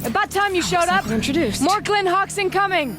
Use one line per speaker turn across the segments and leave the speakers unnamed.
About time you showed up.
Introduced.
More Glenn Hawks incoming.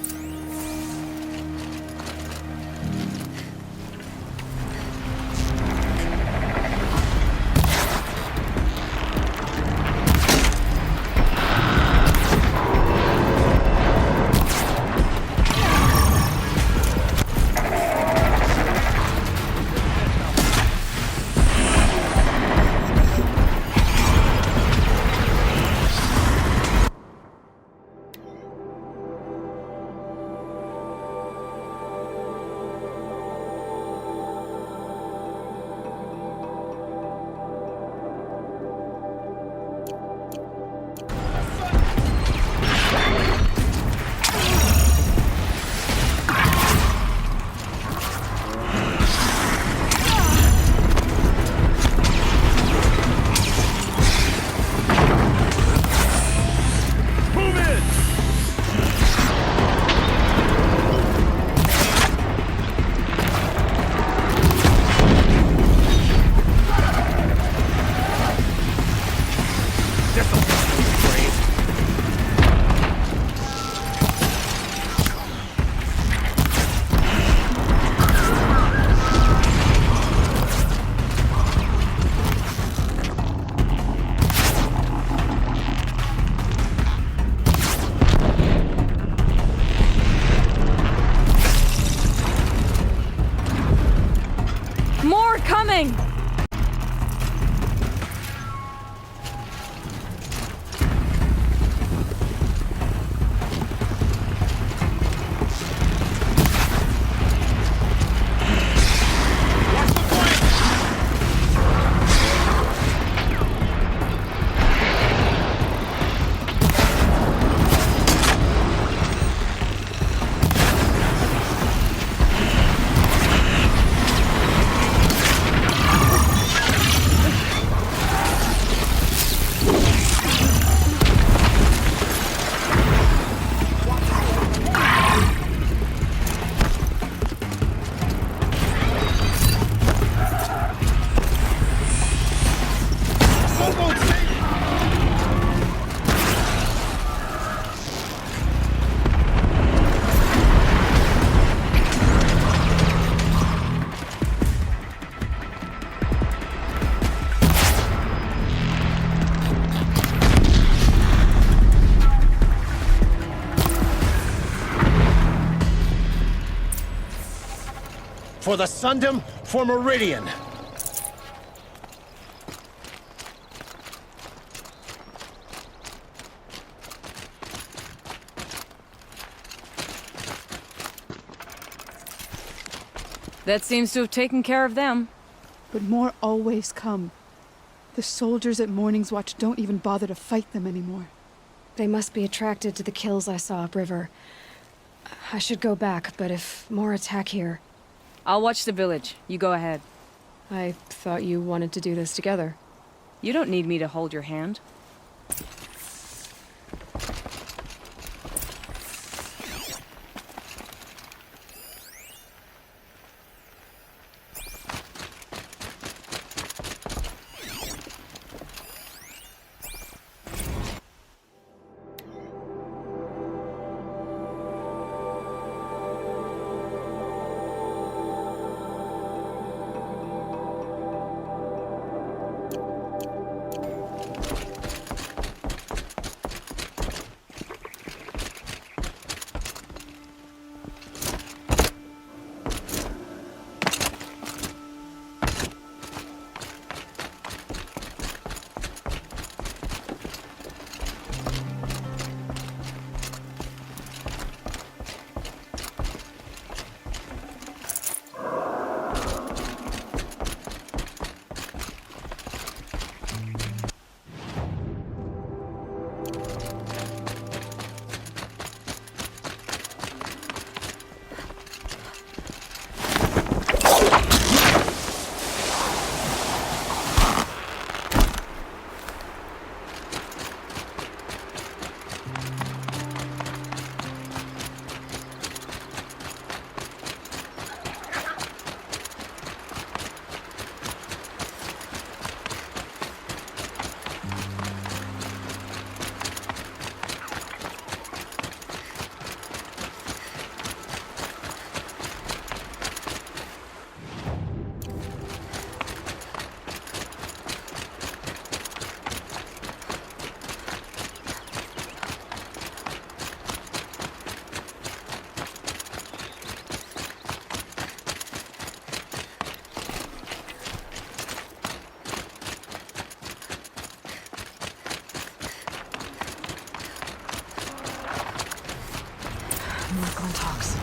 More coming!
For the Sundom, for Meridian.
That seems to have taken care of them.
But more always come. The soldiers at Morning's Watch don't even bother to fight them anymore.
They must be attracted to the kills I saw upriver. I should go back, but if more attack here...
I'll watch the village. You go ahead.
I thought you wanted to do this together.
You don't need me to hold your hand.
More Glinthawks.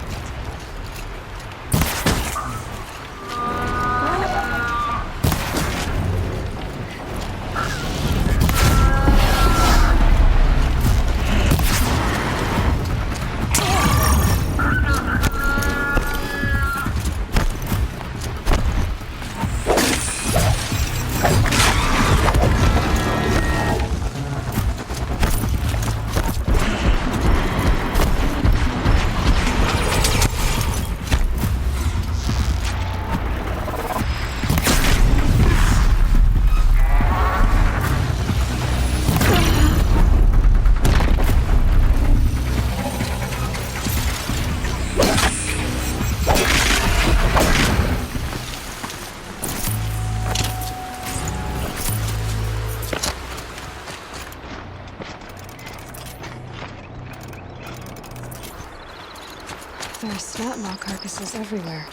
There are snapmaw carcasses everywhere.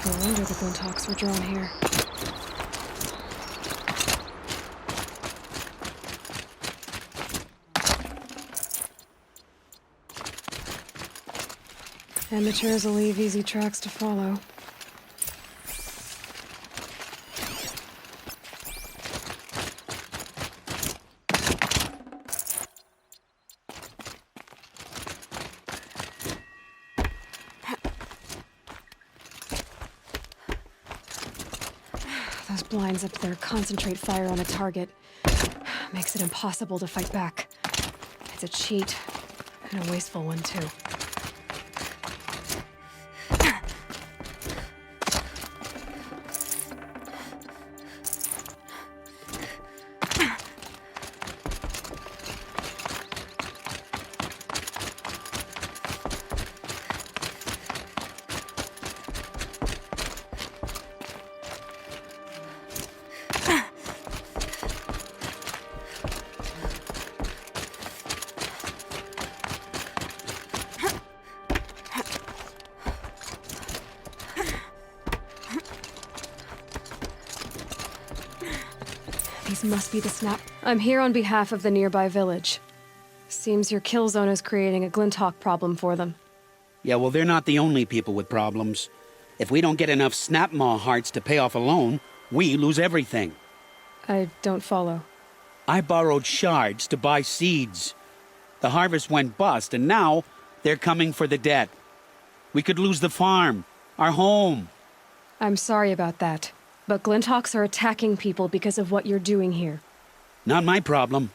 No wonder the Glinthawks were drawn here. Amateurs will leave easy tracks to follow. Those blinds up there concentrate fire on a target. Makes it impossible to fight back. It's a cheat, and a wasteful one too. These must be the snap. I'm here on behalf of the nearby village. Seems your kill zone is creating a Glinthawk problem for them.
Yeah, well, they're not the only people with problems. If we don't get enough snapmaw hearts to pay off a loan, we lose everything.
I don't follow.
I borrowed shards to buy seeds. The harvest went bust, and now they're coming for the debt. We could lose the farm, our home.
I'm sorry about that, but Glinthawks are attacking people because of what you're doing here.
Not my problem.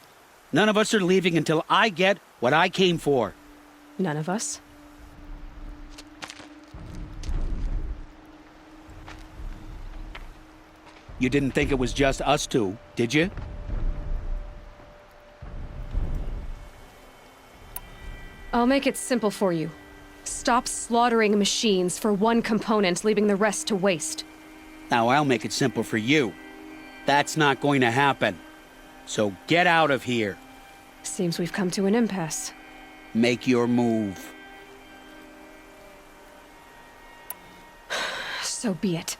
None of us are leaving until I get what I came for.
None of us?
You didn't think it was just us two, did you?
I'll make it simple for you. Stop slaughtering machines for one component, leaving the rest to waste.
Now I'll make it simple for you. That's not going to happen. So get out of here.
Seems we've come to an impasse.
Make your move.
So be it.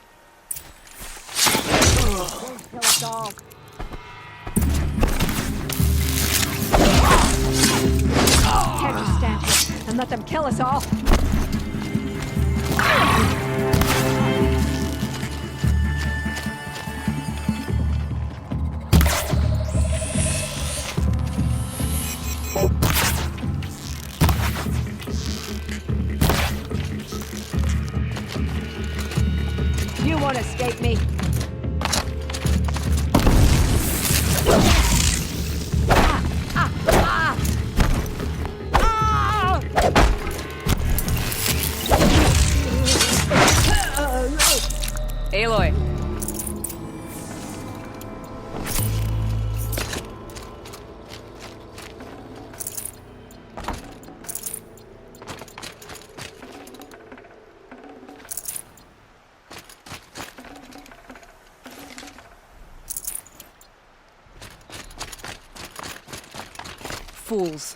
Can't just stand here and let them kill us all. You won't escape me.
Aloy. Fools.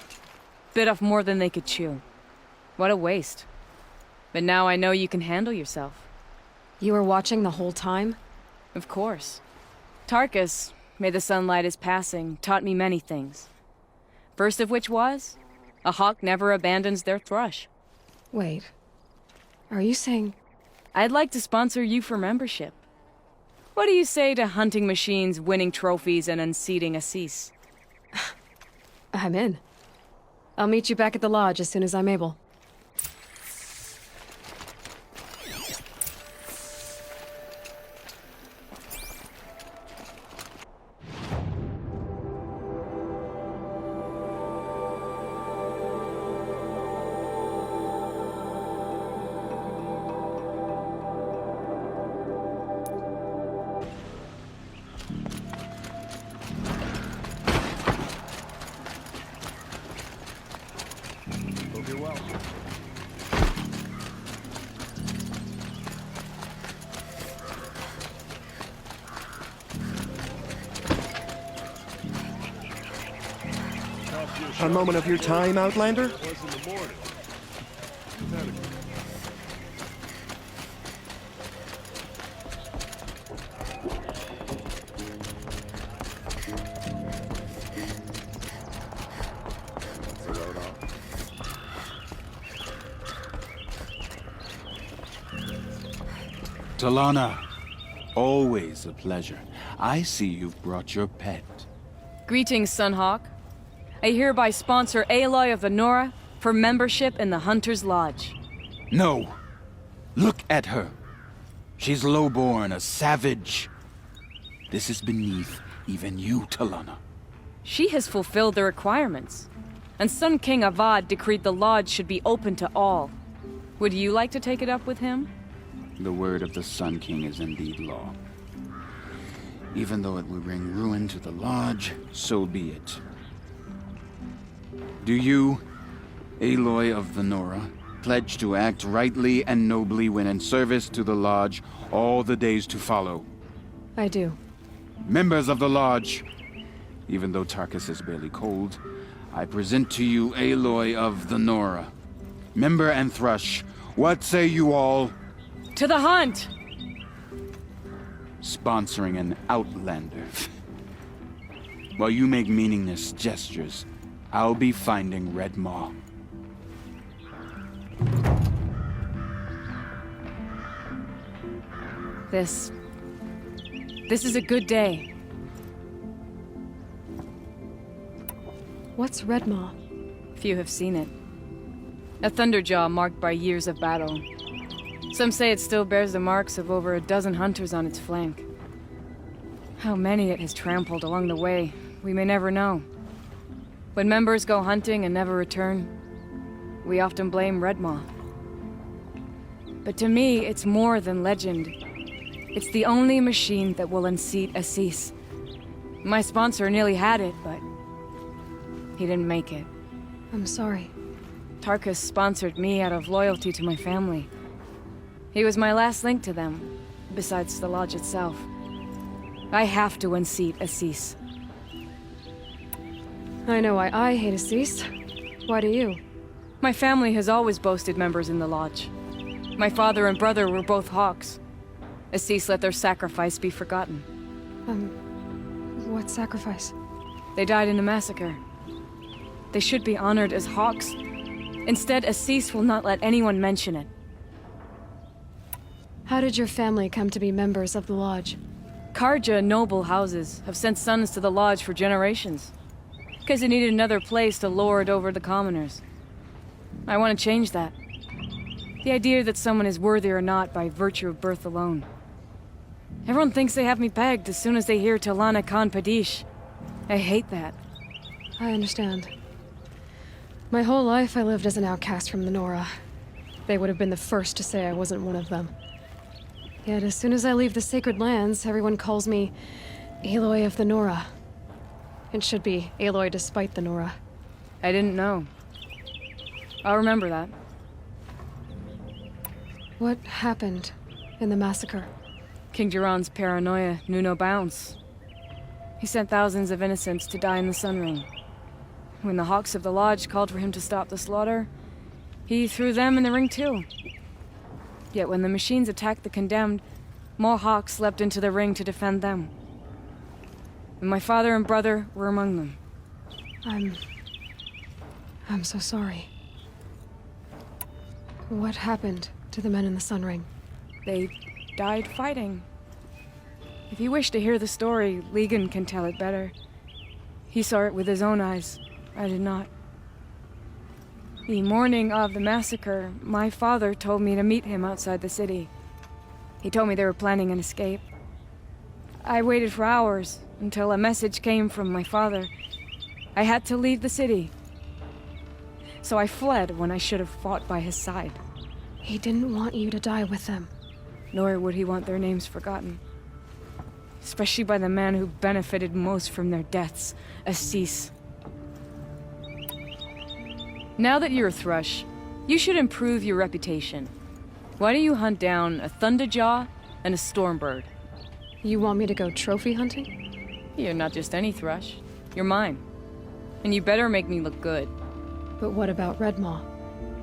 Bit off more than they could chew. What a waste. But now I know you can handle yourself.
You were watching the whole time?
Of course. Tarkus, may the sunlight is passing, taught me many things. First of which was, a hawk never abandons their thrush.
Wait. Are you saying...
I'd like to sponsor you for membership. What do you say to hunting machines, winning trophies, and unseating Assis?
I'm in. I'll meet you back at the lodge as soon as I'm able.
Hope you're well.
A moment of your time, Outlander?
Talana, always a pleasure. I see you've brought your pet.
Greetings, Sunhawk. I hereby sponsor Aloy of the Nora for membership in the Hunter's Lodge.
No! Look at her! She's lowborn, a savage. This is beneath even you, Talana.
She has fulfilled the requirements, and Sun King Avad decreed the lodge should be open to all. Would you like to take it up with him?
The word of the Sun King is indeed law. Even though it will bring ruin to the lodge, so be it. Do you, Aloy of the Nora, pledge to act rightly and nobly when in service to the lodge all the days to follow?
I do.
Members of the lodge, even though Tarkus is barely cold, I present to you Aloy of the Nora. Member and Thrush, what say you all?
To the hunt!
Sponsoring an outlander. While you make meaningless gestures, I'll be finding Red Maw.
This is a good day.
What's Redmaw?
Few have seen it. A thunderjaw marked by years of battle. Some say it still bears the marks of over a dozen hunters on its flank. How many it has trampled along the way, we may never know. When members go hunting and never return, we often blame Redmaw. But to me, it's more than legend. It's the only machine that will unseat Assis. My sponsor nearly had it, but he didn't make it.
I'm sorry.
Tarkus sponsored me out of loyalty to my family. He was my last link to them, besides the lodge itself. I have to unseat Assis.
I know why I hate Assis. Why do you?
My family has always boasted members in the lodge. My father and brother were both Hawks. Assis let their sacrifice be forgotten.
What sacrifice?
They died in a massacre. They should be honored as Hawks. Instead, Assis will not let anyone mention it.
How did your family come to be members of the lodge?
Karja noble houses have sent sons to the lodge for generations. Because they needed another place to lord over the commoners. I want to change that. The idea that someone is worthy or not by virtue of birth alone. Everyone thinks they have me pegged as soon as they hear Talana Khan Padish. I hate that.
I understand. My whole life I lived as an outcast from the Nora. They would have been the first to say I wasn't one of them. Yet as soon as I leave the Sacred Lands, everyone calls me Aloy of the Nora. It should be Aloy despite the Nora.
I didn't know. I'll remember that.
What happened in the massacre?
King Jiran's paranoia knew no bounds. He sent thousands of innocents to die in the Sun Ring. When the Hawks of the Lodge called for him to stop the slaughter, he threw them in the ring too. Yet when the machines attacked the condemned, more Hawks leapt into the ring to defend them. And my father and brother were among them.
I'm so sorry. What happened to the men in the Sun Ring?
They died fighting. If you wish to hear the story, Legan can tell it better. He saw it with his own eyes. I did not. The morning of the massacre, my father told me to meet him outside the city. He told me they were planning an escape. I waited for hours until a message came from my father. I had to leave the city. So I fled when I should have fought by his side.
He didn't want you to die with them.
Nor would he want their names forgotten. Especially by the man who benefited most from their deaths, Assis. Now that you're a Thrush, you should improve your reputation. Why don't you hunt down a Thunderjaw and a Stormbird?
You want me to go trophy hunting?
You're not just any Thrush. You're mine. And you better make me look good.
But what about Redmaw?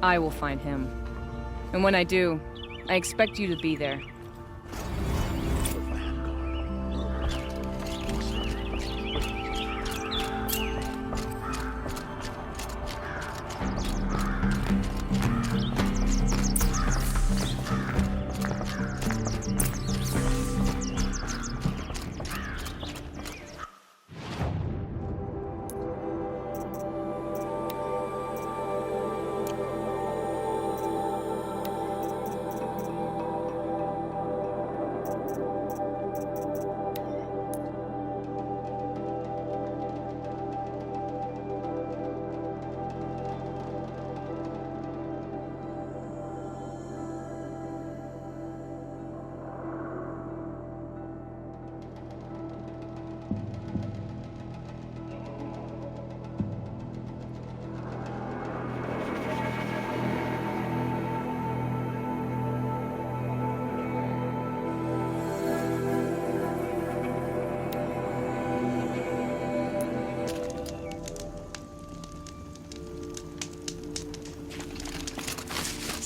I will find him. And when I do, I expect you to be there.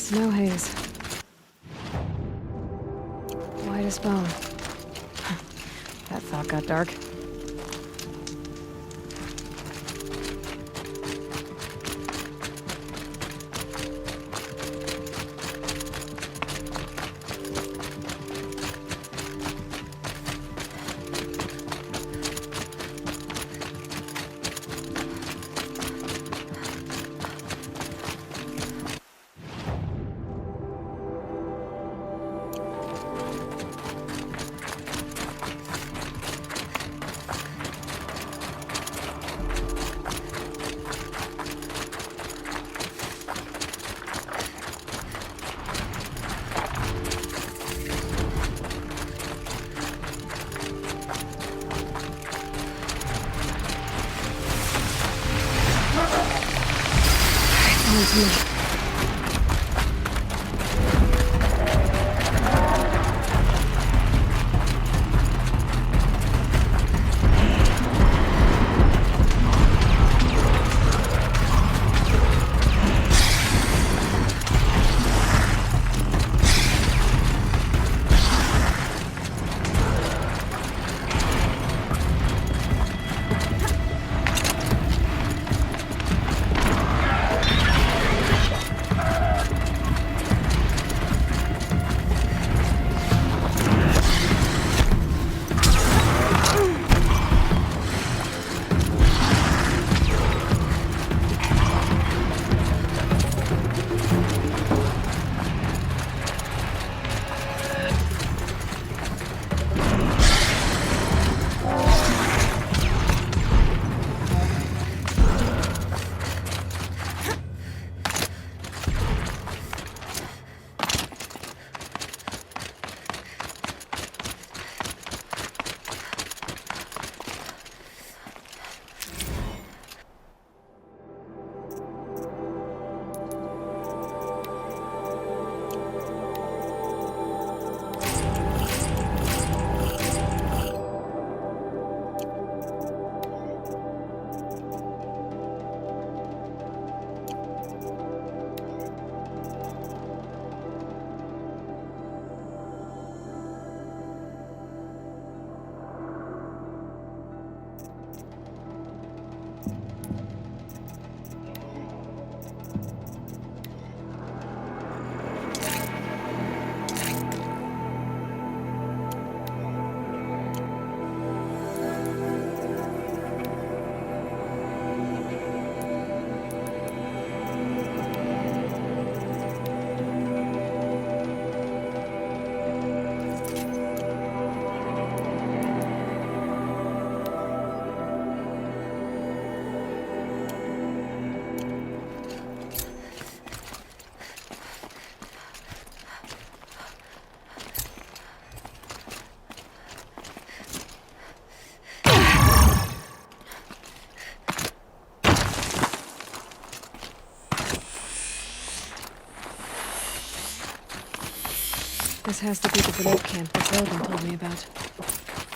Snow haze. White as bone.
That thought got dark.
This has to be the Benot camp that Logan told me about.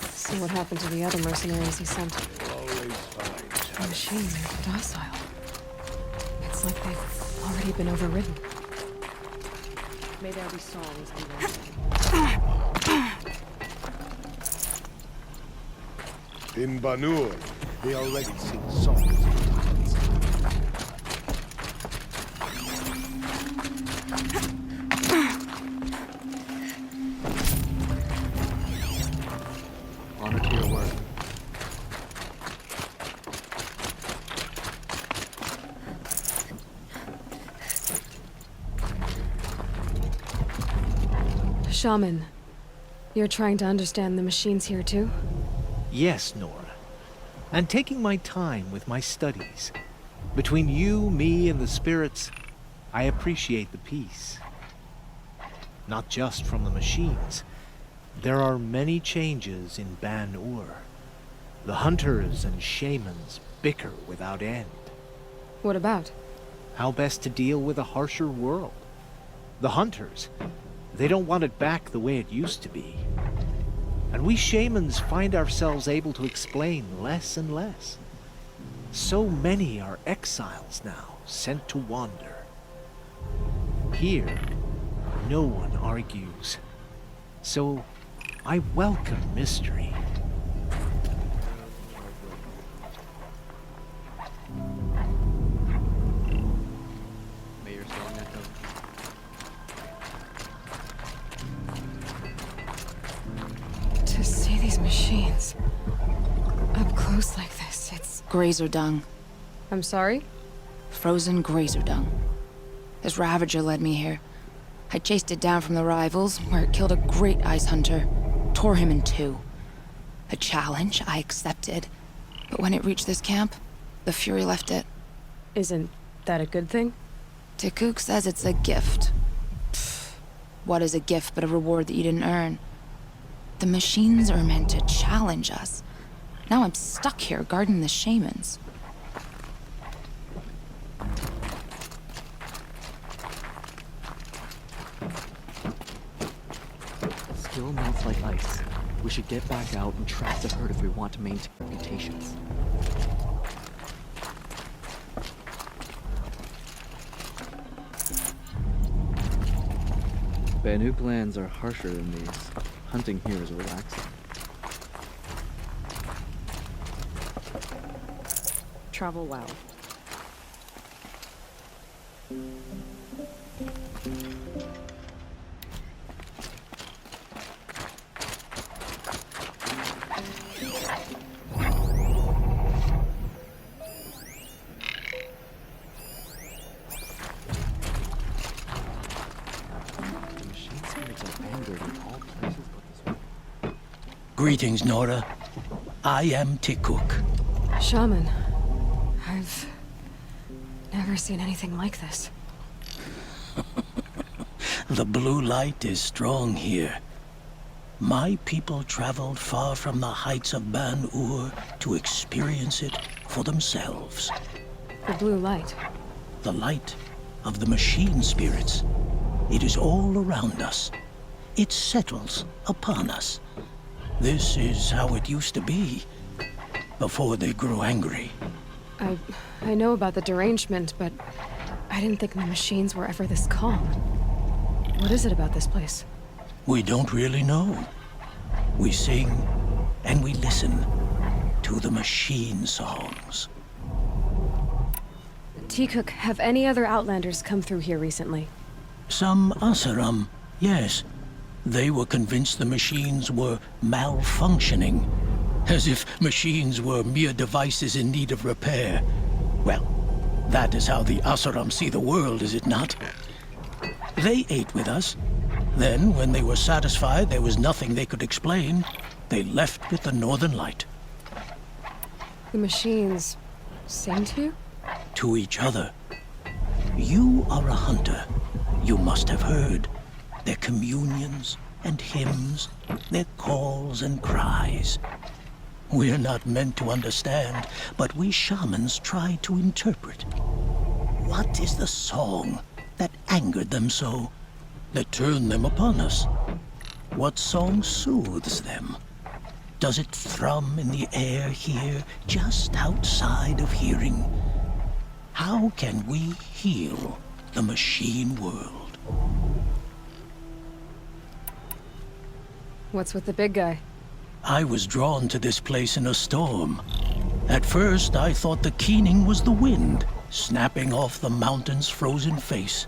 See what happened to the other mercenaries he sent. The machines are docile. It's like they've already been overridden.
May there be songs and
In Banur, they already sing songs.
honor to your word.
Shaman, you're trying to understand the machines here too?
Yes, Nora. And taking my time with my studies. Between you, me, and the spirits, I appreciate the peace. Not just from the machines. There are many changes in Ban-Ur. The hunters and shamans bicker without end.
What about?
How best to deal with a harsher world. The hunters, they don't want it back the way it used to be. And we shamans find ourselves able to explain less and less. So many are exiles now, sent to wander. Here, no one argues. So, I welcome mystery.
May your song echo.
To see these machines up close like this, it's...
Grazer dung.
I'm sorry?
Frozen grazer dung. This Ravager led me here. I chased it down from the rivals, where it killed a great ice hunter. Tore him in two. A challenge I accepted. But when it reached this camp, the Fury left it.
Isn't that a good thing?
Tikuk says it's a gift. Pfft, what is a gift but a reward that you didn't earn? The machines are meant to challenge us. Now I'm stuck here guarding the shamans.
Skill melts like ice. We should get back out and trap the herd if we want to maintain reputations. Banuk lands are harsher than these. Hunting here is relaxing. Travel well.
Greetings, Nora. I am Tikuk.
Shaman, I've never seen anything like this.
The blue light is strong here. My people traveled far from the heights of Ban-Ur to experience it for themselves.
The blue light.
The light of the machine spirits. It is all around us. It settles upon us. This is how it used to be, before they grew angry.
I know about the derangement, but I didn't think the machines were ever this calm. What is it about this place?
We don't really know. We sing and we listen to the machine songs.
Tikuk, have any other Outlanders come through here recently?
Some Asaram, yes. They were convinced the machines were malfunctioning, as if machines were mere devices in need of repair. Well, that is how the Asaram see the world, is it not? They ate with us. Then, when they were satisfied there was nothing they could explain, they left with the Northern Light.
The machines sing to you?
To each other. You are a hunter. You must have heard their communions and hymns, their calls and cries. We're not meant to understand, but we shamans try to interpret. What is the song that angered them so? that turn them upon us? What song soothes them? Does it thrum in the air here, just outside of hearing? How can we heal the machine world?
What's with the big guy?
I was drawn to this place in a storm. At first, I thought the keening was the wind, snapping off the mountain's frozen face.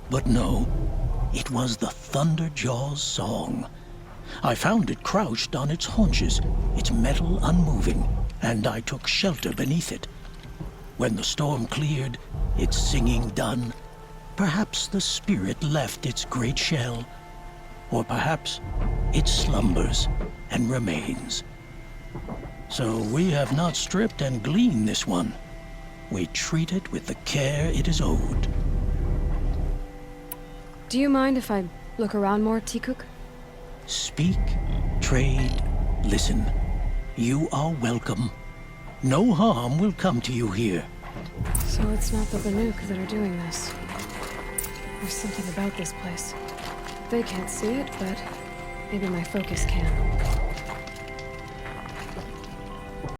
But no, it was the Thunderjaw's song. I found it crouched on its haunches, its metal unmoving, and I took shelter beneath it. When the storm cleared, its singing done, perhaps the spirit left its great shell, or perhaps it slumbers and remains. So we have not stripped and gleaned this one. We treat it with the care it is owed.
Do you mind if I look around more, Tikuk?
Speak, trade, listen. You are welcome. No harm will come to you here.
So it's not the Banuk that are doing this. There's something about this place. They can't see it, but maybe my focus can.